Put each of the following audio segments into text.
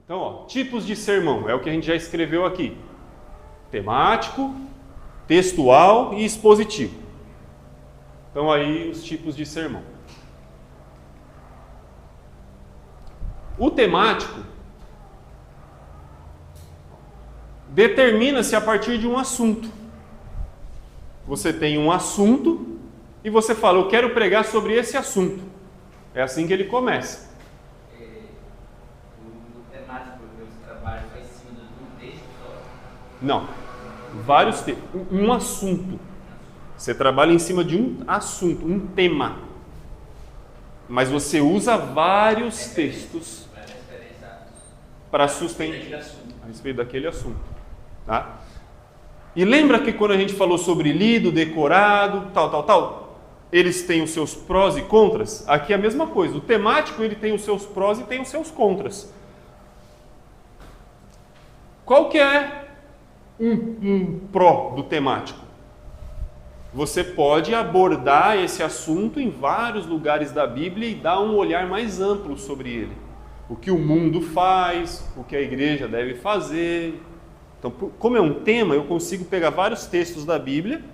Então, ó, tipos de sermão, é o que a gente já escreveu aqui. Temático, textual e expositivo. Então aí os tipos de sermão. O temático determina-se a partir de um assunto. Você tem um assunto e você fala, eu quero pregar sobre esse assunto. É assim que ele começa. O temático que você trabalha vai em cima de um texto só? Não. Vários textos. Um assunto. Você trabalha em cima de um assunto, um tema. Mas você usa vários textos para sustentar a respeito daquele assunto. Tá? E lembra que quando a gente falou sobre lido, decorado, tal, eles têm os seus prós e contras? Aqui é a mesma coisa. O temático ele tem os seus prós e tem os seus contras. Qual que é um pró do temático? Você pode abordar esse assunto em vários lugares da Bíblia e dar um olhar mais amplo sobre ele. O que o mundo faz, o que a igreja deve fazer. Então, como é um tema, eu consigo pegar vários textos da Bíblia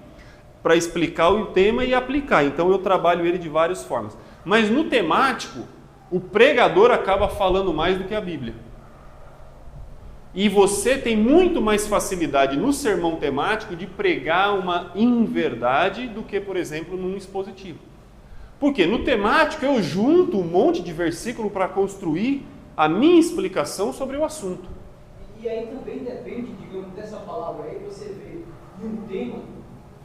para explicar o tema e aplicar. Então, eu trabalho ele de várias formas. Mas no temático, o pregador acaba falando mais do que a Bíblia. E você tem muito mais facilidade no sermão temático de pregar uma inverdade do que, por exemplo, num expositivo. Por quê? No temático eu junto um monte de versículo para construir a minha explicação sobre o assunto. E aí também depende, digamos, dessa palavra aí, você vê em um tema,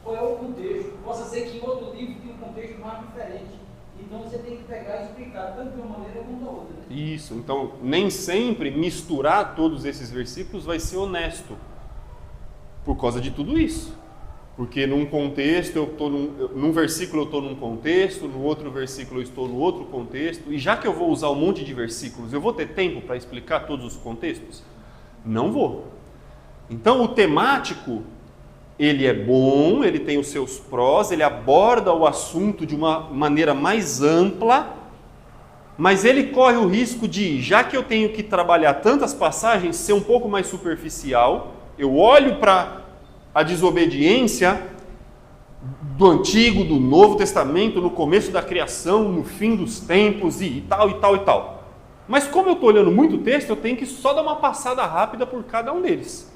qual é o contexto. Possa ser que em outro livro tenha um contexto mais diferente. Então você tem que pegar e explicar tanto de uma maneira quanto da outra. Né? Isso, então nem sempre misturar todos esses versículos vai ser honesto. Por causa de tudo isso. Porque num contexto, num versículo eu estou num contexto, no outro versículo eu estou no outro contexto. E já que eu vou usar um monte de versículos, eu vou ter tempo para explicar todos os contextos? Não vou. Então o temático, ele é bom, ele tem os seus prós, ele aborda o assunto de uma maneira mais ampla, mas ele corre o risco de, já que eu tenho que trabalhar tantas passagens, ser um pouco mais superficial. Eu olho para a desobediência do Antigo, do Novo Testamento, no começo da criação, no fim dos tempos e tal, e tal, e tal. Mas como eu estou olhando muito texto, eu tenho que só dar uma passada rápida por cada um deles.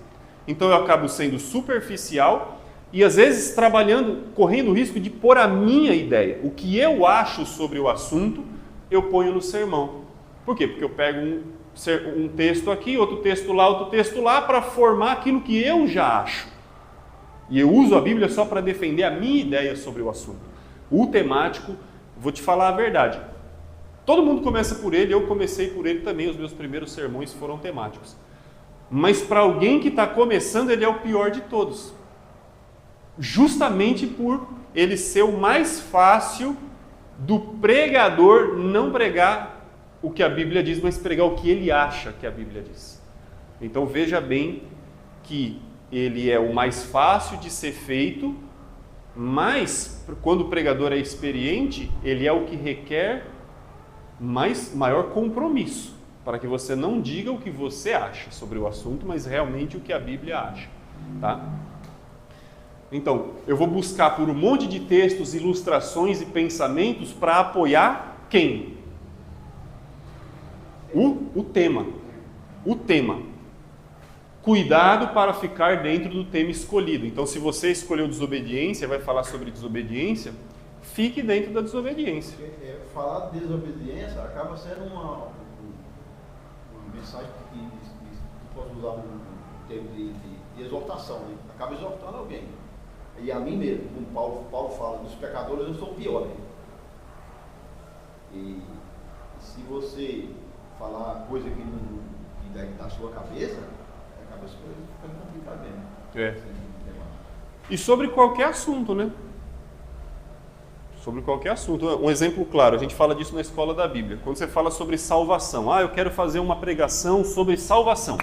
Então eu acabo sendo superficial e às vezes correndo o risco de pôr a minha ideia. O que eu acho sobre o assunto, eu ponho no sermão. Por quê? Porque eu pego um texto aqui, outro texto lá, para formar aquilo que eu já acho. E eu uso a Bíblia só para defender a minha ideia sobre o assunto. O temático, vou te falar a verdade. Todo mundo começa por ele, eu comecei por ele também, os meus primeiros sermões foram temáticos. Mas para alguém que está começando, ele é o pior de todos. Justamente por ele ser o mais fácil do pregador não pregar o que a Bíblia diz, mas pregar o que ele acha que a Bíblia diz. Então veja bem que ele é o mais fácil de ser feito, mas quando o pregador é experiente, ele é o que requer maior compromisso, para que você não diga o que você acha sobre o assunto, mas realmente o que a Bíblia acha, tá? Então, eu vou buscar por um monte de textos, ilustrações e pensamentos para apoiar quem? O tema. O tema. Cuidado para ficar dentro do tema escolhido. Então, se você escolheu desobediência, vai falar sobre desobediência, fique dentro da desobediência. Falar de desobediência acaba sendo uma mensagem que posso usar um termo de exortação, né? Acaba exortando alguém. E a mim mesmo, como Paulo fala, dos pecadores eu sou o pior. Né? E se você falar coisa que da sua cabeça, acaba as coisas ficando complicadas mesmo. É. E sobre qualquer assunto, né? Sobre qualquer assunto. Um exemplo claro, a gente fala disso na escola da Bíblia. Quando você fala sobre salvação, eu quero fazer uma pregação sobre salvação.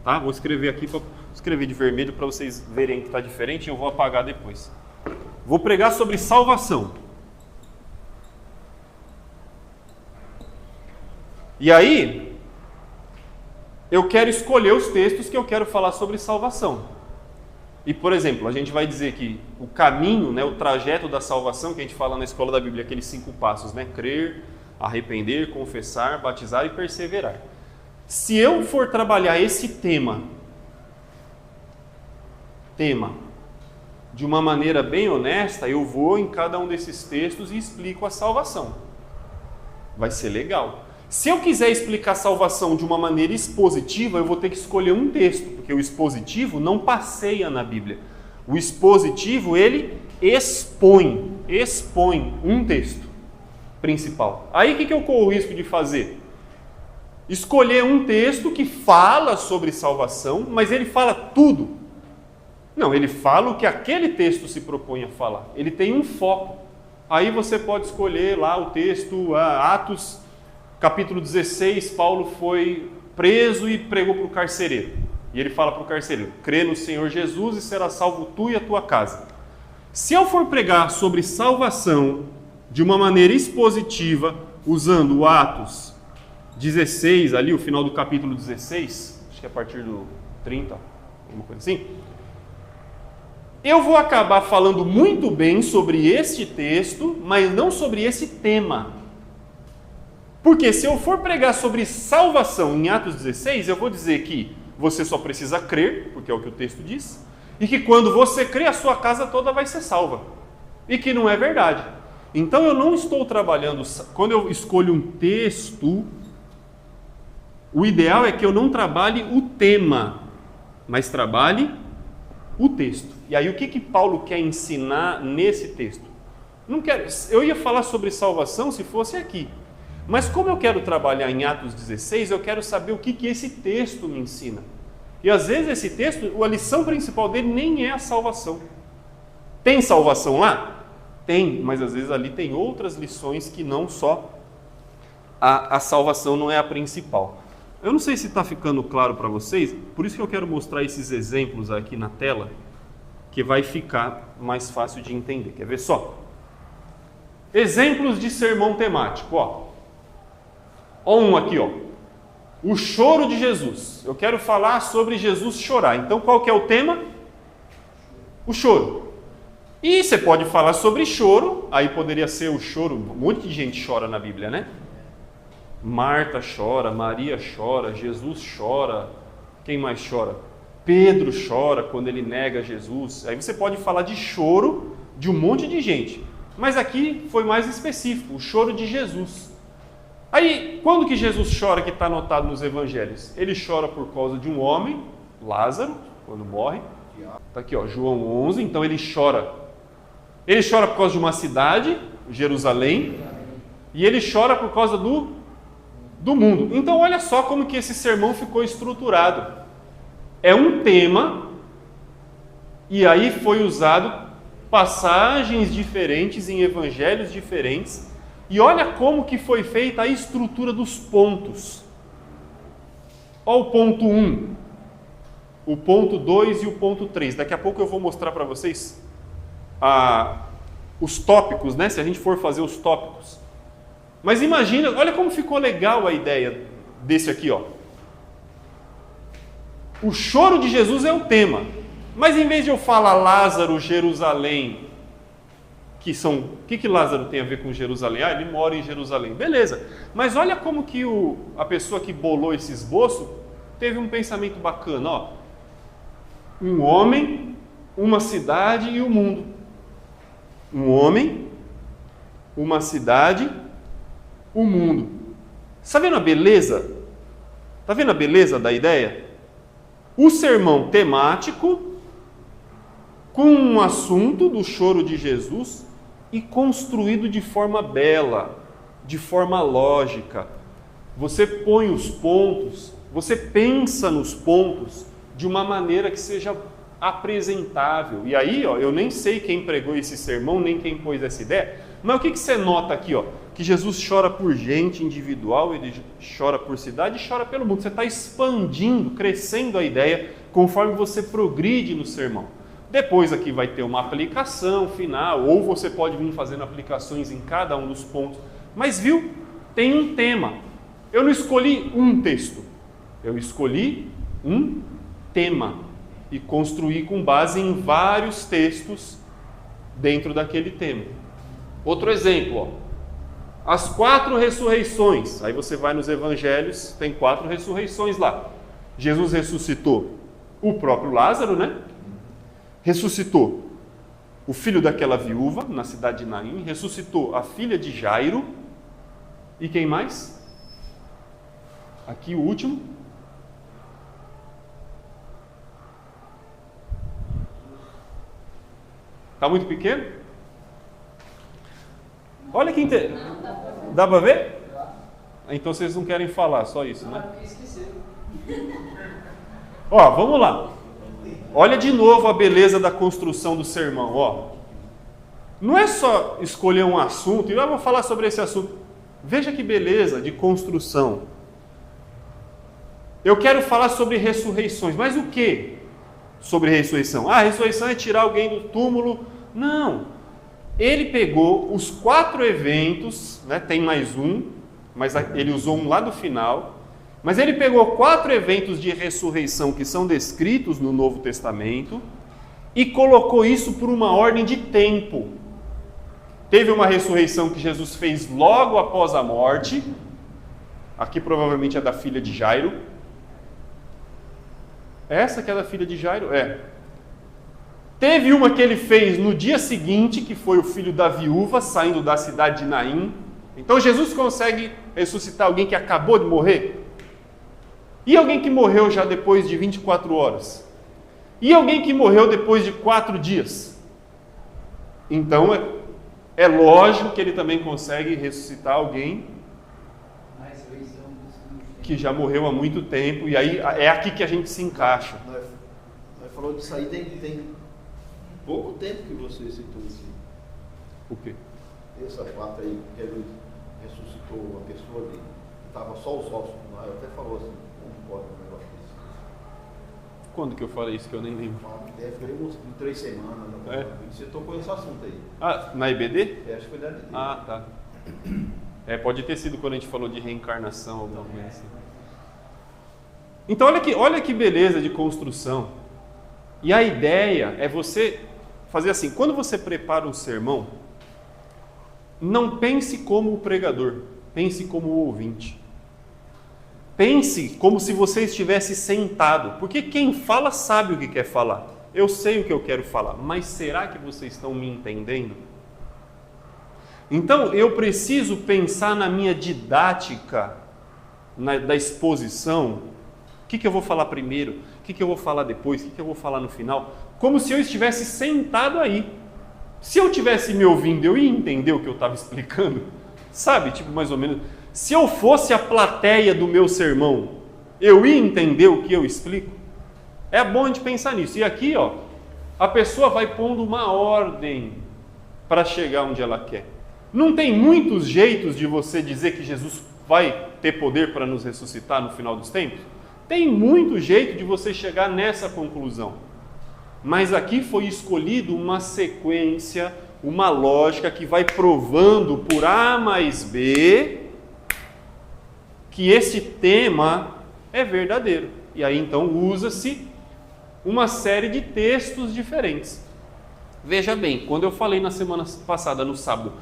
Tá? Vou escrever aqui, escrever de vermelho para vocês verem que está diferente e eu vou apagar depois. Vou pregar sobre salvação. E aí, eu quero escolher os textos que eu quero falar sobre salvação. E, por exemplo, a gente vai dizer que o caminho, né, o trajeto da salvação, que a gente fala na escola da Bíblia, aqueles 5 passos, né? Crer, arrepender, confessar, batizar e perseverar. Se eu for trabalhar esse tema, de uma maneira bem honesta, eu vou em cada um desses textos e explico a salvação. Vai ser legal. Se eu quiser explicar a salvação de uma maneira expositiva, eu vou ter que escolher um texto, porque o expositivo não passeia na Bíblia. O expositivo, ele expõe um texto principal. Aí o que eu corro o risco de fazer? Escolher um texto que fala sobre salvação, mas ele fala tudo. Não, ele fala o que aquele texto se propõe a falar. Ele tem um foco. Aí você pode escolher lá o texto, Atos, capítulo 16, Paulo foi preso e pregou para o carcereiro. E ele fala para o carcereiro, crê no Senhor Jesus e será salvo tu e a tua casa. Se eu for pregar sobre salvação de uma maneira expositiva, usando o Atos 16, ali o final do capítulo 16, acho que é a partir do 30, alguma coisa assim, eu vou acabar falando muito bem sobre este texto, mas não sobre esse tema. Porque se eu for pregar sobre salvação em Atos 16, eu vou dizer que você só precisa crer, porque é o que o texto diz, e que quando você crê, a sua casa toda vai ser salva. E que não é verdade. Então eu não estou trabalhando, quando eu escolho um texto, o ideal é que eu não trabalhe o tema, mas trabalhe o texto. E aí o que Paulo quer ensinar nesse texto? Eu ia falar sobre salvação se fosse aqui. Mas como eu quero trabalhar em Atos 16, eu quero saber o que esse texto me ensina. E às vezes esse texto, a lição principal dele nem é a salvação. Tem salvação lá? Tem, mas às vezes ali tem outras lições que não só a salvação não é a principal. Eu não sei se está ficando claro para vocês, por isso que eu quero mostrar esses exemplos aqui na tela, que vai ficar mais fácil de entender. Quer ver só? Exemplos de sermão temático, ó. Ó um aqui, ó. O choro de Jesus. Eu quero falar sobre Jesus chorar. Então qual que é o tema? O choro. E você pode falar sobre choro, aí poderia ser o choro, um monte de gente chora na Bíblia, né? Marta chora, Maria chora, Jesus chora, quem mais chora? Pedro chora quando ele nega Jesus. Aí você pode falar de choro de um monte de gente. Mas aqui foi mais específico, o choro de Jesus. Aí, quando que Jesus chora, que está anotado nos evangelhos? Ele chora por causa de um homem, Lázaro, quando morre. Está aqui, ó, João 11. Então ele chora. Ele chora por causa de uma cidade, Jerusalém. E ele chora por causa do mundo. Então olha só como que esse sermão ficou estruturado. É um tema, e aí foi usado passagens diferentes em evangelhos diferentes. E olha como que foi feita a estrutura dos pontos. Olha o ponto 1, o ponto 2 e o ponto 3. Daqui a pouco eu vou mostrar para vocês os tópicos, né? Se a gente for fazer os tópicos. Mas imagina, olha como ficou legal a ideia desse aqui, ó. O choro de Jesus é o tema. Mas em vez de eu falar Lázaro, Jerusalém, o que Lázaro tem a ver com Jerusalém? Ele mora em Jerusalém. Beleza. Mas olha como que a pessoa que bolou esse esboço teve um pensamento bacana, ó. Um homem, uma cidade e o mundo. Um homem, uma cidade, o mundo. Está vendo a beleza? Está vendo a beleza da ideia? O sermão temático, com um assunto do choro de Jesus e construído de forma bela, de forma lógica. Você põe os pontos, você pensa nos pontos de uma maneira que seja apresentável. E aí, ó, eu nem sei quem pregou esse sermão, nem quem pôs essa ideia, mas o que você nota aqui, ó? Que Jesus chora por gente individual, ele chora por cidade e chora pelo mundo. Você está expandindo, crescendo a ideia conforme você progride no sermão. Depois aqui vai ter uma aplicação final, ou você pode vir fazendo aplicações em cada um dos pontos. Mas viu, tem um tema. Eu não escolhi um texto. Eu escolhi um tema e construí com base em vários textos dentro daquele tema. Outro exemplo, ó. As 4 ressurreições. Aí você vai nos evangelhos, tem 4 ressurreições lá. Jesus ressuscitou o próprio Lázaro, né? Ressuscitou o filho daquela viúva na cidade de Naim, ressuscitou a filha de Jairo. E quem mais? Aqui o último. Está muito pequeno? Olha que interessante. Dá para ver? Então vocês não querem falar, só isso, né? Ó, vamos lá. Olha de novo a beleza da construção do sermão, ó. Não é só escolher um assunto e eu vou falar sobre esse assunto. Veja que beleza de construção. Eu quero falar sobre ressurreições, mas o que sobre ressurreição? Ah, a ressurreição é tirar alguém do túmulo. Não. Ele pegou os 4 eventos, né? Tem mais um, mas ele usou um lá do final. Mas ele pegou 4 eventos de ressurreição que são descritos no Novo Testamento e colocou isso por uma ordem de tempo. Teve uma ressurreição que Jesus fez logo após a morte. Aqui provavelmente é da filha de Jairo. Essa que é da filha de Jairo? É. Teve uma que ele fez no dia seguinte, que foi o filho da viúva, saindo da cidade de Naim. Então Jesus consegue ressuscitar alguém que acabou de morrer? E alguém que morreu já depois de 24 horas? E alguém que morreu depois de 4 dias? Então é lógico que ele também consegue ressuscitar alguém que já morreu há muito tempo. E aí é aqui que a gente se encaixa. Nós falou disso aí tem pouco tempo que você citou isso. O quê? Essa parte aí, que ele ressuscitou uma pessoa que estava só os ossos. Eu até falou assim, como pode um negócio desse? Quando que eu falei isso que eu nem lembro? Deve ter uns 3 semanas. É. Você tocou esse assunto aí. Ah, na EBD? Acho que foi da EBD. Ah, tá. Pode ter sido quando a gente falou de reencarnação, alguma coisa assim. Então olha que beleza de construção. E a ideia é você fazer assim, quando você prepara um sermão, não pense como o pregador, pense como o ouvinte. Pense como se você estivesse sentado, porque quem fala sabe o que quer falar. Eu sei o que eu quero falar, mas será que vocês estão me entendendo? Então eu preciso pensar na minha didática, da exposição. O que eu vou falar primeiro? O que eu vou falar depois? O que eu vou falar no final? Como se eu estivesse sentado aí. Se eu estivesse me ouvindo, eu ia entender o que eu estava explicando? Sabe, tipo mais ou menos. Se eu fosse a plateia do meu sermão, eu ia entender o que eu explico? É bom a gente pensar nisso. E aqui, ó, a pessoa vai pondo uma ordem para chegar onde ela quer. Não tem muitos jeitos de você dizer que Jesus vai ter poder para nos ressuscitar no final dos tempos? Tem muito jeito de você chegar nessa conclusão. Mas aqui foi escolhido uma sequência, uma lógica que vai provando por A mais B que esse tema é verdadeiro. E aí então usa-se uma série de textos diferentes. Veja bem, quando eu falei na semana passada, no sábado,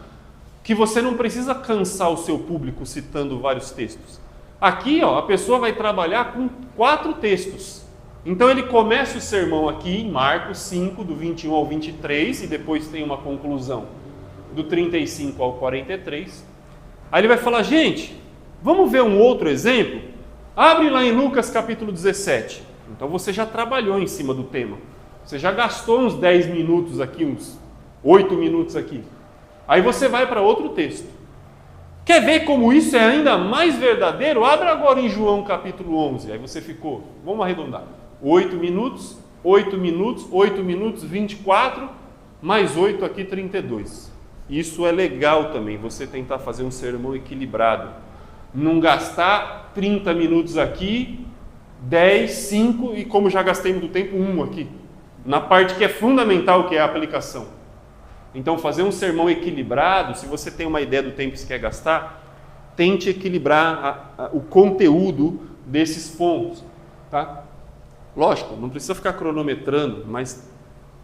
que você não precisa cansar o seu público citando vários textos. Aqui, ó, a pessoa vai trabalhar com 4 textos. Então ele começa o sermão aqui em Marcos 5, do 21 ao 23, e depois tem uma conclusão do 35 ao 43. Aí ele vai falar, gente, vamos ver um outro exemplo? Abre lá em Lucas capítulo 17. Então você já trabalhou em cima do tema. Você já gastou uns 10 minutos aqui, uns 8 minutos aqui. Aí você vai para outro texto. Quer ver como isso é ainda mais verdadeiro? Abra agora em João capítulo 11. Aí você ficou, vamos arredondar, 8 minutos, 8 minutos, 8 minutos, 24, mais 8 aqui, 32. Isso é legal também, você tentar fazer um sermão equilibrado. Não gastar 30 minutos aqui, 10, 5 e como já gastei muito tempo, 1 aqui. Na parte que é fundamental, que é a aplicação. Então, fazer um sermão equilibrado, se você tem uma ideia do tempo que você quer gastar, tente equilibrar o conteúdo desses pontos, tá? Lógico, não precisa ficar cronometrando, mas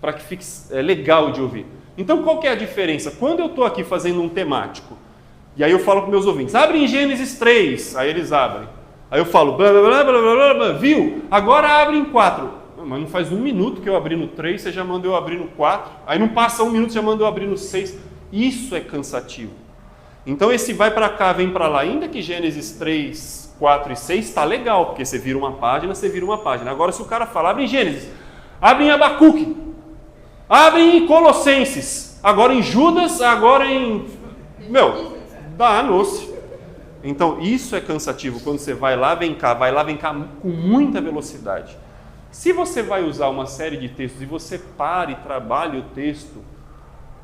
para que fique legal de ouvir. Então, qual que é a diferença? Quando eu estou aqui fazendo um temático, e aí eu falo para meus ouvintes, abre em Gênesis 3, aí eles abrem. Aí eu falo, blá, blá, blá, blá, blá, blá, viu? Agora abre em 4. Mas não faz 1 minuto que eu abri no 3, você já mandou eu abrir no 4. Aí não passa 1 minuto, já mandou eu abrir no 6. Isso é cansativo. Então esse vai para cá, vem para lá, ainda que Gênesis 3, 4 e 6 está legal, porque você vira uma página, você vira uma página. Agora se o cara fala, abre em Gênesis, abre em Abacuque, abre em Colossenses, agora em Judas, agora em... danos. Então isso é cansativo, quando você vai lá, vem cá com muita velocidade. Se você vai usar uma série de textos e você para e trabalha o texto,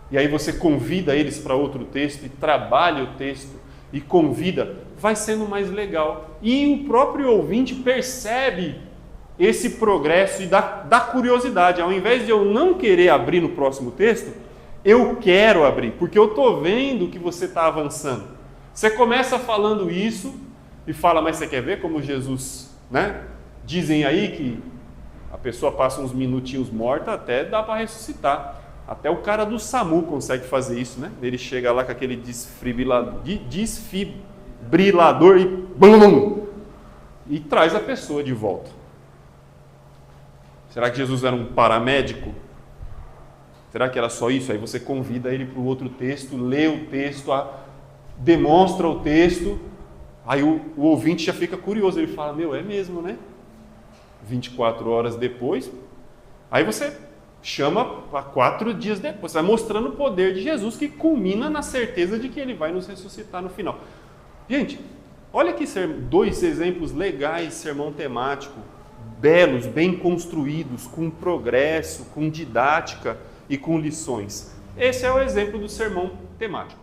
e aí você convida eles para outro texto e trabalha o texto e convida, vai sendo mais legal. E o próprio ouvinte percebe esse progresso e dá curiosidade. Ao invés de eu não querer abrir no próximo texto, eu quero abrir, porque eu estou vendo que você está avançando. Você começa falando isso e fala, mas você quer ver como Jesus, né? Dizem aí que a pessoa passa uns minutinhos morta, até dá para ressuscitar. Até o cara do SAMU consegue fazer isso, né? Ele chega lá com aquele desfibrilador e blum, e traz a pessoa de volta. Será que Jesus era um paramédico? Será que era só isso? Aí você convida ele para o outro texto, lê o texto, demonstra o texto, aí o ouvinte já fica curioso, ele fala, é mesmo, né? 24 horas depois, aí você chama para 4 dias depois, você vai mostrando o poder de Jesus, que culmina na certeza de que ele vai nos ressuscitar no final. Gente, olha aqui 2 exemplos legais de sermão temático, belos, bem construídos, com progresso, com didática e com lições. Esse é o exemplo do sermão temático.